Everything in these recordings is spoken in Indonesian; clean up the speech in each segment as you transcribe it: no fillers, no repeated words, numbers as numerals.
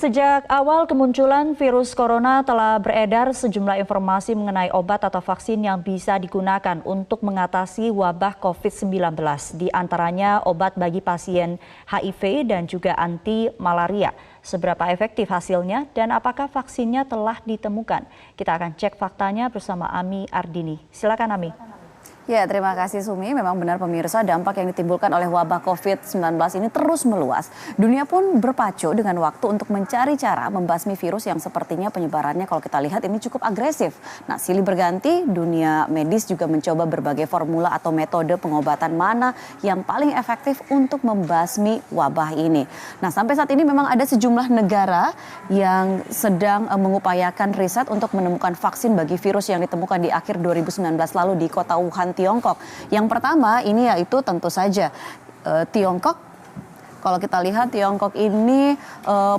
Sejak awal kemunculan virus corona telah beredar sejumlah informasi mengenai obat atau vaksin yang bisa digunakan untuk mengatasi wabah COVID-19. Di antaranya obat bagi pasien HIV dan juga anti malaria. Seberapa efektif hasilnya dan apakah vaksinnya telah ditemukan? Kita akan cek faktanya bersama Ami Ardini. Silakan Ami. Ya, terima kasih Sumi. Memang benar pemirsa, dampak yang ditimbulkan oleh wabah COVID-19 ini terus meluas. Dunia pun berpacu dengan waktu untuk mencari cara membasmi virus yang sepertinya penyebarannya kalau kita lihat ini cukup agresif. Nah, silih berganti, dunia medis juga mencoba berbagai formula atau metode pengobatan mana yang paling efektif untuk membasmi wabah ini. Nah, sampai saat ini memang ada sejumlah negara yang sedang mengupayakan riset untuk menemukan vaksin bagi virus yang ditemukan di akhir 2019 lalu di kota Wuhan, Tiongkok. Yang pertama ini yaitu tentu saja Tiongkok. Kalau kita lihat Tiongkok ini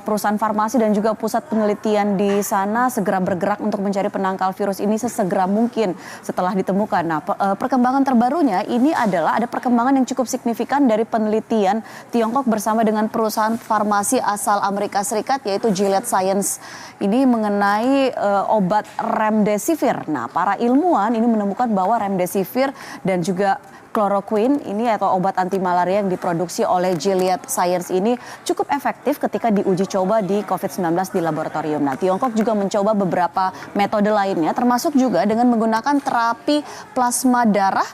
perusahaan farmasi dan juga pusat penelitian di sana segera bergerak untuk mencari penangkal virus ini sesegera mungkin setelah ditemukan. Nah, perkembangan terbarunya ini adalah ada perkembangan yang cukup signifikan dari penelitian Tiongkok bersama dengan perusahaan farmasi asal Amerika Serikat yaitu Gilead Sciences ini mengenai obat remdesivir. Nah, para ilmuwan ini menemukan bahwa remdesivir dan juga chloroquine ini atau obat anti malaria yang diproduksi oleh Gilead Sciences ini cukup efektif ketika diuji coba di COVID-19 di laboratorium. Nah, Tiongkok juga mencoba beberapa metode lainnya termasuk juga dengan menggunakan terapi plasma darah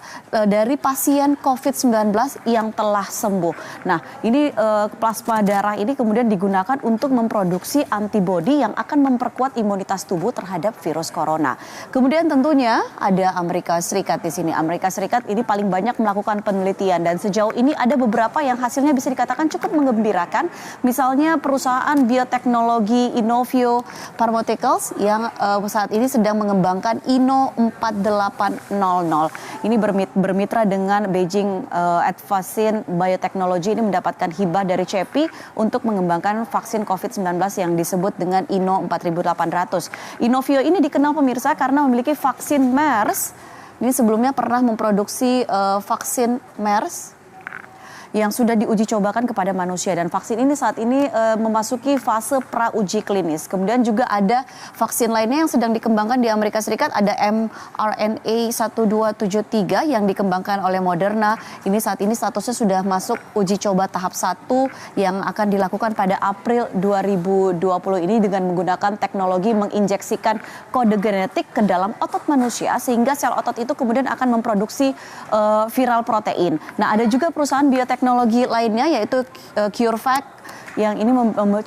dari pasien COVID-19 yang telah sembuh. Nah, ini plasma darah ini kemudian digunakan untuk memproduksi antibodi yang akan memperkuat imunitas tubuh terhadap virus corona. Kemudian tentunya ada Amerika Serikat di sini. Amerika Serikat ini paling banyak melakukan penelitian dan sejauh ini ada beberapa yang hasilnya bisa dikatakan cukup menggembirakan. Misalnya perusahaan bioteknologi Inovio Pharmaceuticals yang saat ini sedang mengembangkan Inno 4800. Ini bermitra dengan Beijing Advanced Biotechnology ini mendapatkan hibah dari CEPI untuk mengembangkan vaksin COVID-19 yang disebut dengan Inno 4800. Inovio ini dikenal pemirsa karena memiliki vaksin MERS. Ini sebelumnya pernah memproduksi vaksin MERS yang sudah diuji cobakan kepada manusia dan vaksin ini saat ini memasuki fase pra-uji klinis. Kemudian juga ada vaksin lainnya yang sedang dikembangkan di Amerika Serikat, ada mRNA 1273 yang dikembangkan oleh Moderna. Ini saat ini statusnya sudah masuk uji coba tahap 1 yang akan dilakukan pada April 2020 ini dengan menggunakan teknologi menginjeksikan kode genetik ke dalam otot manusia sehingga sel otot itu kemudian akan memproduksi viral protein. Nah, ada juga perusahaan bioteknologi lainnya yaitu CureVac yang ini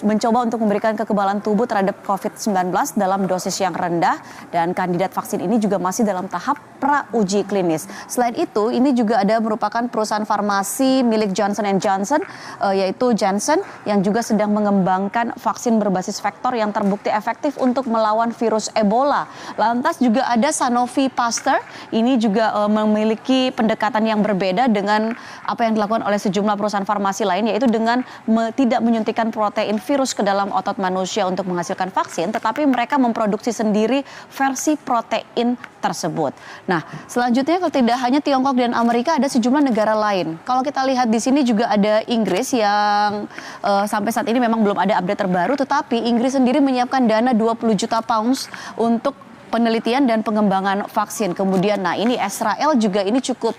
mencoba untuk memberikan kekebalan tubuh terhadap COVID-19 dalam dosis yang rendah dan kandidat vaksin ini juga masih dalam tahap pra-uji klinis. Selain itu, ini juga ada merupakan perusahaan farmasi milik Johnson & Johnson yaitu Janssen yang juga sedang mengembangkan vaksin berbasis vektor yang terbukti efektif untuk melawan virus Ebola. Lantas juga ada Sanofi Pasteur, ini juga memiliki pendekatan yang berbeda dengan apa yang dilakukan oleh sejumlah perusahaan farmasi lain yaitu dengan tidak menyuntikkan protein virus ke dalam otot manusia untuk menghasilkan vaksin, tetapi mereka memproduksi sendiri versi protein tersebut. Nah, selanjutnya kalau tidak hanya Tiongkok dan Amerika, ada sejumlah negara lain. Kalau kita lihat di sini juga ada Inggris yang sampai saat ini memang belum ada update terbaru, tetapi Inggris sendiri menyiapkan dana 20 juta pounds untuk penelitian dan pengembangan vaksin. Kemudian, nah ini Israel juga ini cukup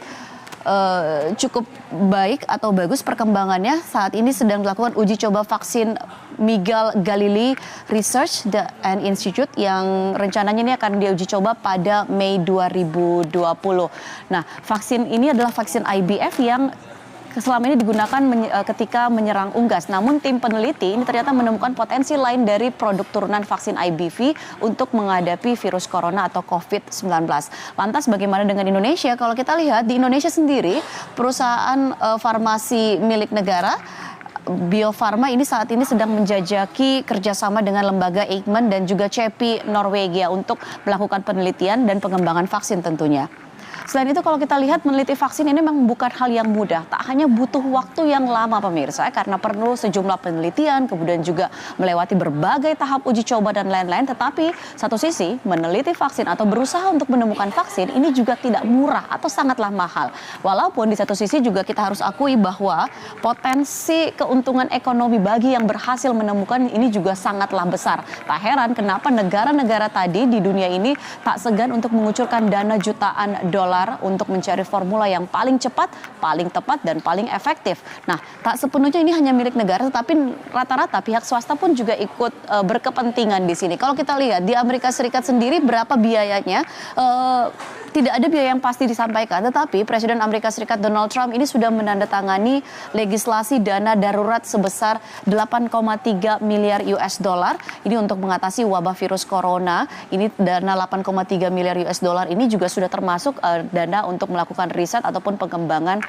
baik atau bagus perkembangannya. Saat ini sedang dilakukan uji coba vaksin Miguel Galili Research and Institute yang rencananya ini akan diuji coba pada Mei 2020. Nah, vaksin ini adalah vaksin IBF yang selama ini digunakan ketika menyerang unggas. Namun tim peneliti ini ternyata menemukan potensi lain dari produk turunan vaksin IBV untuk menghadapi virus corona atau COVID-19. Lantas bagaimana dengan Indonesia? Kalau kita lihat di Indonesia sendiri, perusahaan farmasi milik negara Bio Farma ini saat ini sedang menjajaki kerjasama dengan lembaga Eijkman dan juga CEPI Norwegia untuk melakukan penelitian dan pengembangan vaksin tentunya. Selain itu kalau kita lihat meneliti vaksin ini memang bukan hal yang mudah. Tak hanya butuh waktu yang lama pemirsa, karena perlu sejumlah penelitian, kemudian juga melewati berbagai tahap uji coba dan lain-lain. Tetapi satu sisi meneliti vaksin atau berusaha untuk menemukan vaksin ini juga tidak murah atau sangatlah mahal. Walaupun di satu sisi juga kita harus akui bahwa potensi keuntungan ekonomi bagi yang berhasil menemukan ini juga sangatlah besar. Tak heran kenapa negara-negara tadi di dunia ini tak segan untuk mengucurkan dana jutaan dolar untuk mencari formula yang paling cepat, paling tepat, dan paling efektif. Nah, tak sepenuhnya ini hanya milik negara, tetapi rata-rata pihak swasta pun juga ikut berkepentingan di sini. Kalau kita lihat di Amerika Serikat sendiri berapa biayanya, tidak ada biaya yang pasti disampaikan, tetapi Presiden Amerika Serikat Donald Trump ini sudah menandatangani legislasi dana darurat sebesar 8,3 miliar US dollar ini untuk mengatasi wabah virus corona. Ini dana 8,3 miliar US dollar ini juga sudah termasuk dana untuk melakukan riset ataupun pengembangan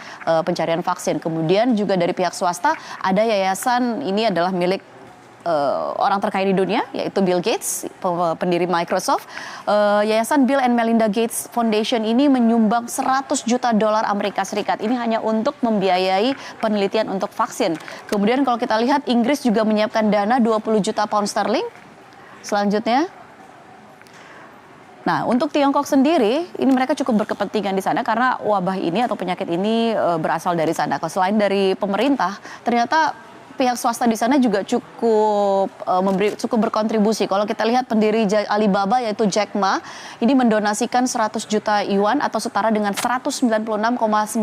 pencarian vaksin. Kemudian juga dari pihak swasta ada yayasan, ini adalah milik orang terkaya di dunia, yaitu Bill Gates, pendiri Microsoft. Yayasan Bill and Melinda Gates Foundation ini menyumbang 100 juta dolar Amerika Serikat. Ini hanya untuk membiayai penelitian untuk vaksin. Kemudian kalau kita lihat Inggris juga menyiapkan dana 20 juta pound sterling. Selanjutnya, nah, untuk Tiongkok sendiri, ini mereka cukup berkepentingan di sana karena wabah ini atau penyakit ini berasal dari sana. Selain dari pemerintah, ternyata pihak swasta di sana juga cukup berkontribusi. Kalau kita lihat pendiri Alibaba yaitu Jack Ma, ini mendonasikan 100 juta yuan atau setara dengan 196,98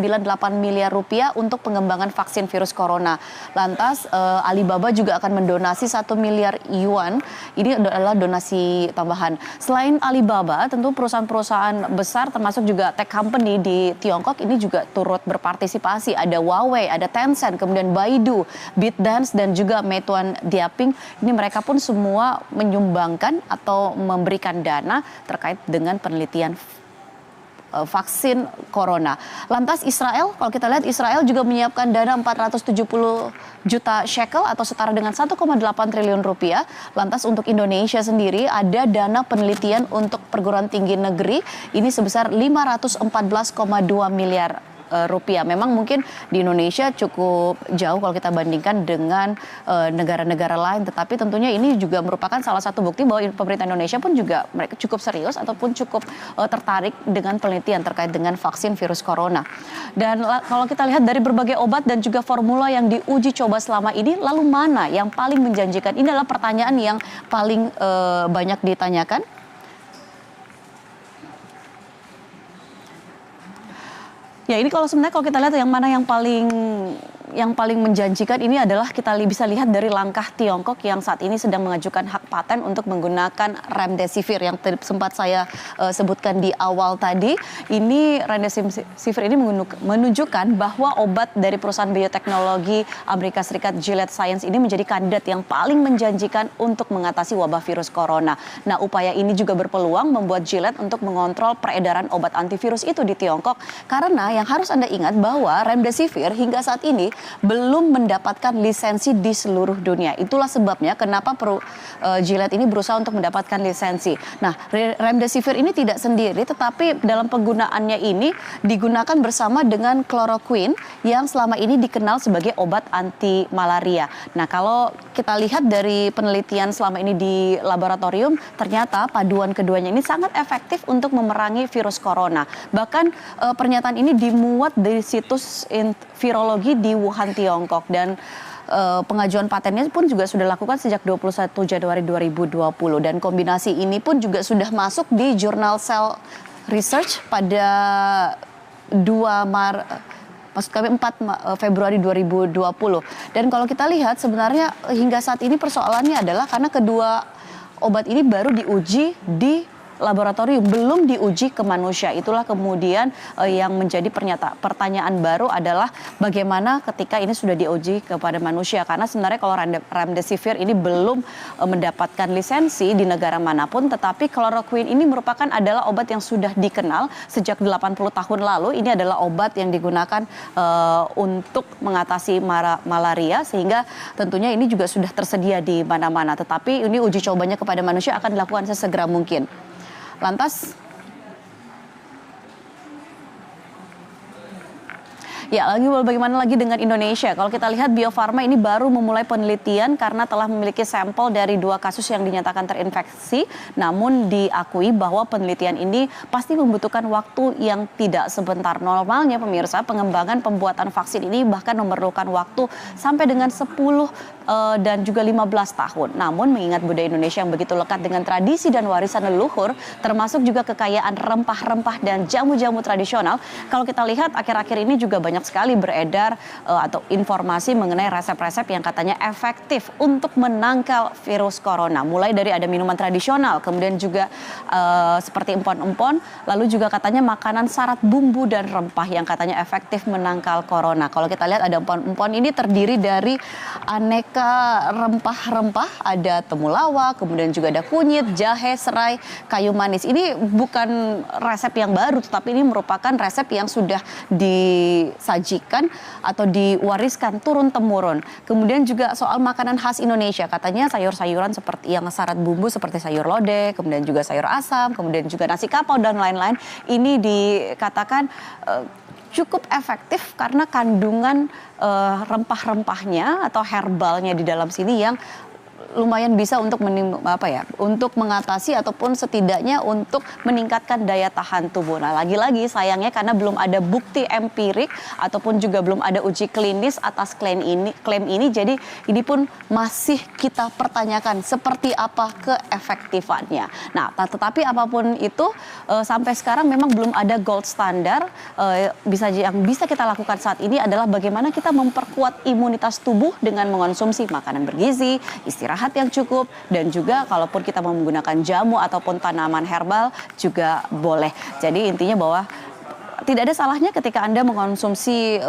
miliar rupiah untuk pengembangan vaksin virus corona. Lantas Alibaba juga akan mendonasi 1 miliar yuan. Ini adalah donasi tambahan. Selain Alibaba, tentu perusahaan-perusahaan besar termasuk juga tech company di Tiongkok ini juga turut berpartisipasi. Ada Huawei, ada Tencent, kemudian Baidu, ByteDance, dan juga Meituan Dianping. Ini mereka pun semua menyumbangkan atau memberikan dana terkait dengan penelitian vaksin corona. Lantas Israel, kalau kita lihat Israel juga menyiapkan dana 470 juta shekel atau setara dengan 1,8 triliun rupiah. Lantas untuk Indonesia sendiri ada dana penelitian untuk perguruan tinggi negeri ini sebesar 514,2 miliar rupiah. Memang mungkin di Indonesia cukup jauh kalau kita bandingkan dengan negara-negara lain, tetapi tentunya ini juga merupakan salah satu bukti bahwa pemerintah Indonesia pun juga mereka cukup serius ataupun cukup tertarik dengan penelitian terkait dengan vaksin virus corona. Dan kalau kita lihat dari berbagai obat dan juga formula yang diuji coba selama ini, lalu mana yang paling menjanjikan? Ini adalah pertanyaan yang paling banyak ditanyakan. Ya, ini sebenarnya kalau kita lihat yang mana yang paling menjanjikan ini adalah kita bisa lihat dari langkah Tiongkok yang saat ini sedang mengajukan hak paten untuk menggunakan remdesivir yang sempat saya sebutkan di awal tadi. Ini remdesivir ini menunjukkan bahwa obat dari perusahaan bioteknologi Amerika Serikat Gilead Sciences ini menjadi kandidat yang paling menjanjikan untuk mengatasi wabah virus corona. Nah, upaya ini juga berpeluang membuat Gilead untuk mengontrol peredaran obat antivirus itu di Tiongkok, karena yang harus Anda ingat bahwa remdesivir hingga saat ini belum mendapatkan lisensi di seluruh dunia. Itulah sebabnya kenapa Gilead ini berusaha untuk mendapatkan lisensi. Nah, remdesivir ini tidak sendiri, tetapi dalam penggunaannya ini digunakan bersama dengan chloroquine yang selama ini dikenal sebagai obat anti malaria. Nah, kalau kita lihat dari penelitian selama ini di laboratorium, ternyata paduan keduanya ini sangat efektif untuk memerangi virus corona. Bahkan pernyataan ini dimuat dari situs virologi di Wuhan, Tiongkok, dan pengajuan patennya pun juga sudah dilakukan sejak 21 Januari 2020, dan kombinasi ini pun juga sudah masuk di jurnal Cell Research pada 4 Februari 2020. Dan kalau kita lihat sebenarnya hingga saat ini persoalannya adalah karena kedua obat ini baru diuji di laboratorium, belum diuji ke manusia. Itulah kemudian yang menjadi pertanyaan baru adalah bagaimana ketika ini sudah diuji kepada manusia. Karena sebenarnya kalau remdesivir ini belum mendapatkan lisensi di negara manapun, tetapi chloroquine ini adalah obat yang sudah dikenal sejak 80 tahun lalu. Ini adalah obat yang digunakan untuk mengatasi malaria, sehingga tentunya ini juga sudah tersedia di mana-mana. Tetapi ini uji cobanya kepada manusia akan dilakukan sesegera mungkin. Lantas Ya, bagaimana lagi dengan Indonesia? Kalau kita lihat Bio Farma ini baru memulai penelitian karena telah memiliki sampel dari 2 kasus yang dinyatakan terinfeksi. Namun diakui bahwa penelitian ini pasti membutuhkan waktu yang tidak sebentar. Normalnya pemirsa, pengembangan pembuatan vaksin ini bahkan memerlukan waktu sampai dengan 10 dan juga 15 tahun. Namun mengingat budaya Indonesia yang begitu lekat dengan tradisi dan warisan leluhur, termasuk juga kekayaan rempah-rempah dan jamu-jamu tradisional, kalau kita lihat akhir-akhir ini juga banyak sekali beredar atau informasi mengenai resep-resep yang katanya efektif untuk menangkal virus corona. Mulai dari ada minuman tradisional, kemudian juga seperti empon-empon, lalu juga katanya makanan syarat bumbu dan rempah yang katanya efektif menangkal corona. Kalau kita lihat ada empon-empon ini terdiri dari aneka rempah-rempah, ada temulawak, kemudian juga ada kunyit, jahe, serai, kayu manis. Ini bukan resep yang baru, tetapi ini merupakan resep yang sudah disajikan atau diwariskan turun-temurun. Kemudian juga soal makanan khas Indonesia, katanya sayur-sayuran seperti yang syarat bumbu seperti sayur lodeh, kemudian juga sayur asam, kemudian juga nasi kapau dan lain-lain. Ini dikatakan cukup efektif karena kandungan rempah-rempahnya atau herbalnya di dalam sini yang lumayan bisa untuk untuk mengatasi ataupun setidaknya untuk meningkatkan daya tahan tubuh. Nah, lagi-lagi sayangnya karena belum ada bukti empirik ataupun juga belum ada uji klinis atas klaim ini, jadi ini pun masih kita pertanyakan seperti apa keefektifannya. Nah, tetapi apapun itu sampai sekarang memang belum ada gold standar. Yang bisa kita lakukan saat ini adalah bagaimana kita memperkuat imunitas tubuh dengan mengonsumsi makanan bergizi, istirahat yang cukup, dan juga kalaupun kita mau menggunakan jamu ataupun tanaman herbal juga boleh. Jadi intinya bahwa tidak ada salahnya ketika Anda mengonsumsi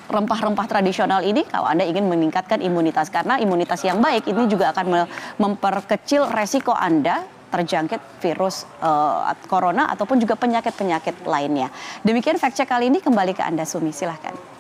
rempah-rempah tradisional ini kalau Anda ingin meningkatkan imunitas, karena imunitas yang baik ini juga akan memperkecil resiko Anda terjangkit virus corona ataupun juga penyakit-penyakit lainnya. Demikian fact check kali ini, kembali ke Anda Sumi, silahkan.